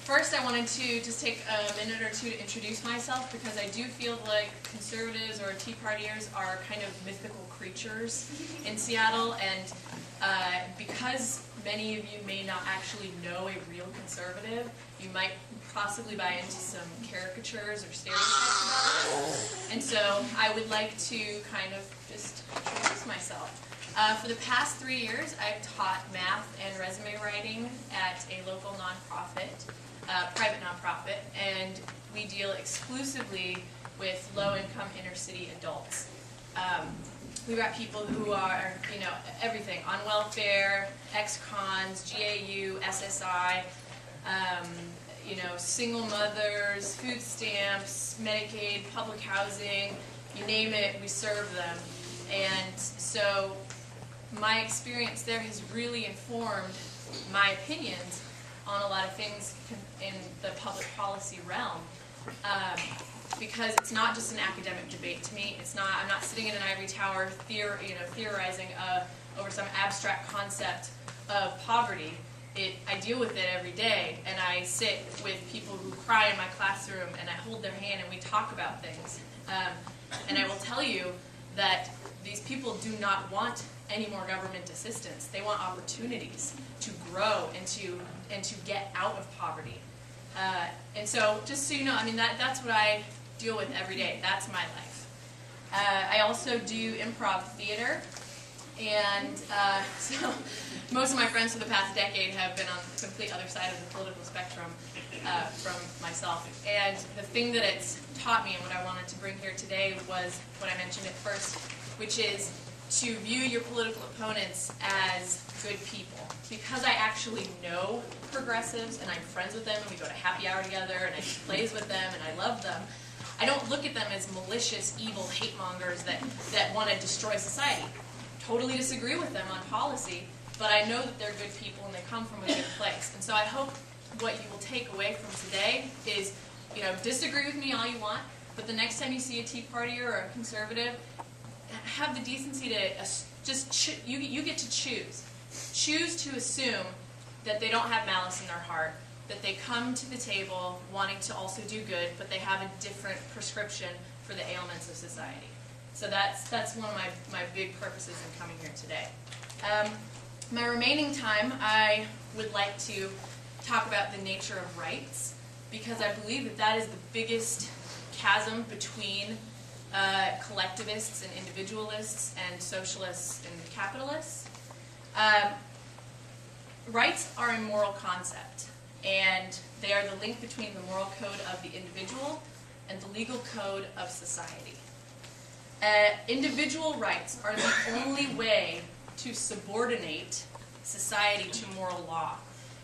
First, I wanted to just take a minute or two to introduce myself, because I do feel like conservatives or Tea Partiers are kind of mythical creatures in Seattle, and because many of you may not actually know a real conservative, you might possibly buy into some caricatures or stereotypes about us. And so I would like to kind of just introduce myself. For the past 3 years, I've taught math and resume writing at a local nonprofit, private nonprofit, and we deal exclusively with low-income inner-city adults. We've got people who are, everything, on welfare, ex-cons, GAU, SSI, single mothers, food stamps, Medicaid, public housing, you name it, we serve them. And so my experience there has really informed my opinions on a lot of things in the public policy realm, because it's not just an academic debate to me. I'm not sitting in an ivory tower theorizing over some abstract concept of poverty. I deal with it every day, and I sit with people who cry in my classroom, and I hold their hand, and we talk about things. And I will tell you that these people do not want any more government assistance. They want opportunities to grow and to get out of poverty. And so, just so you know, that's what I deal with every day. That's my life. I also do improv theater, and so most of my friends for the past decade have been on the complete other side of the political spectrum from myself. And the thing that it's taught me, and what I wanted to bring here today, was what I mentioned at first, which is to view your political opponents as good people. Because I actually know progressives, and I'm friends with them, and we go to happy hour together, and I do plays with them, and I love them, I don't look at them as malicious, evil hate mongers that want to destroy society. Totally disagree with them on policy, but I know that they're good people and they come from a good place. And so I hope what you will take away from today is, disagree with me all you want, but the next time you see a Tea Partier or a conservative, have the decency to you get to choose. Choose to assume that they don't have malice in their heart, that they come to the table wanting to also do good, but they have a different prescription for the ailments of society. So that's one of my big purposes in coming here today. My remaining time, I would like to talk about the nature of rights, because I believe that is the biggest chasm between collectivists and individualists and socialists and capitalists. Rights are a moral concept, and they are the link between the moral code of the individual and the legal code of society. Individual rights are the only way to subordinate society to moral law.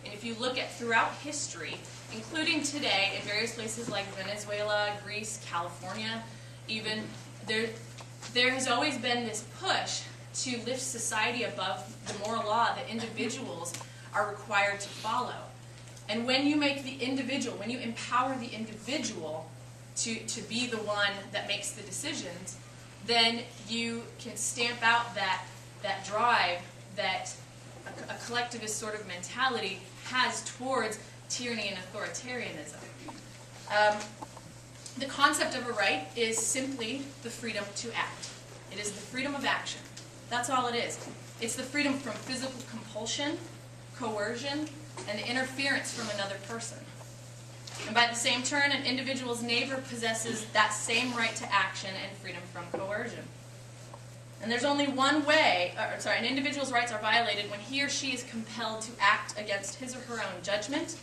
And if you look at throughout history, including today in various places like Venezuela, Greece, California, even, there has always been this push to lift society above the moral law that individuals are required to follow. And when you make the individual, when you empower the individual to be the one that makes the decisions, then you can stamp out that drive that a collectivist sort of mentality has towards tyranny and authoritarianism. The concept of a right is simply the freedom to act. It is the freedom of action. That's all it is. It's the freedom from physical compulsion, coercion, and the interference from another person. And by the same turn, an individual's neighbor possesses that same right to action and freedom from coercion. And there's only one way, an individual's rights are violated when he or she is compelled to act against his or her own judgment,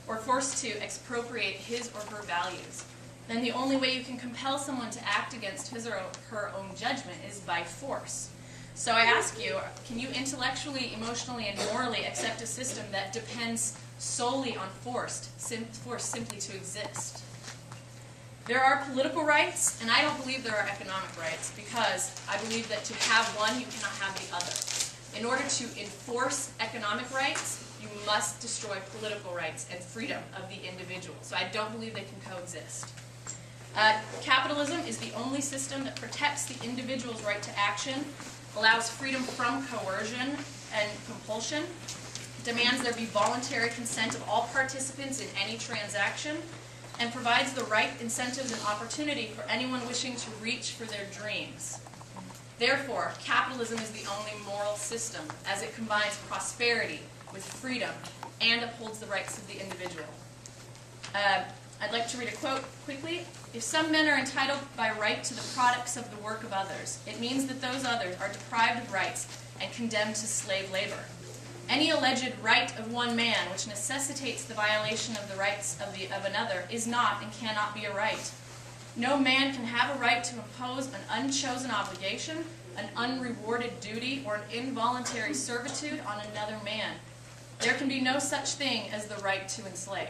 or forced to expropriate his or her values. Then the only way you can compel someone to act against his or her own judgment is by force. So I ask you, can you intellectually, emotionally, and morally accept a system that depends solely on force simply to exist? There are political rights, and I don't believe there are economic rights, because I believe that to have one, you cannot have the other. In order to enforce economic rights, you must destroy political rights and freedom of the individual. So I don't believe they can coexist. Capitalism is the only system that protects the individual's right to action, allows freedom from coercion and compulsion, demands there be voluntary consent of all participants in any transaction, and provides the right incentives and opportunity for anyone wishing to reach for their dreams. Therefore, capitalism is the only moral system, as it combines prosperity with freedom and upholds the rights of the individual. I'd like to read a quote quickly. If some men are entitled by right to the products of the work of others, it means that those others are deprived of rights and condemned to slave labor. Any alleged right of one man which necessitates the violation of the rights of another is not and cannot be a right. No man can have a right to impose an unchosen obligation, an unrewarded duty, or an involuntary servitude on another man. There can be no such thing as the right to enslave.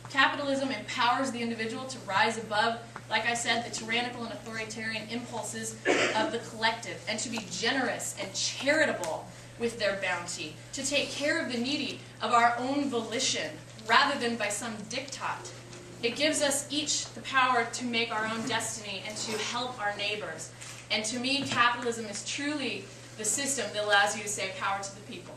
Capitalism empowers the individual to rise above, like I said, the tyrannical and authoritarian impulses of the collective, and to be generous and charitable with their bounty, to take care of the needy of our own volition, rather than by some diktat. It gives us each the power to make our own destiny and to help our neighbors. And to me, capitalism is truly the system that allows you to say power to the people.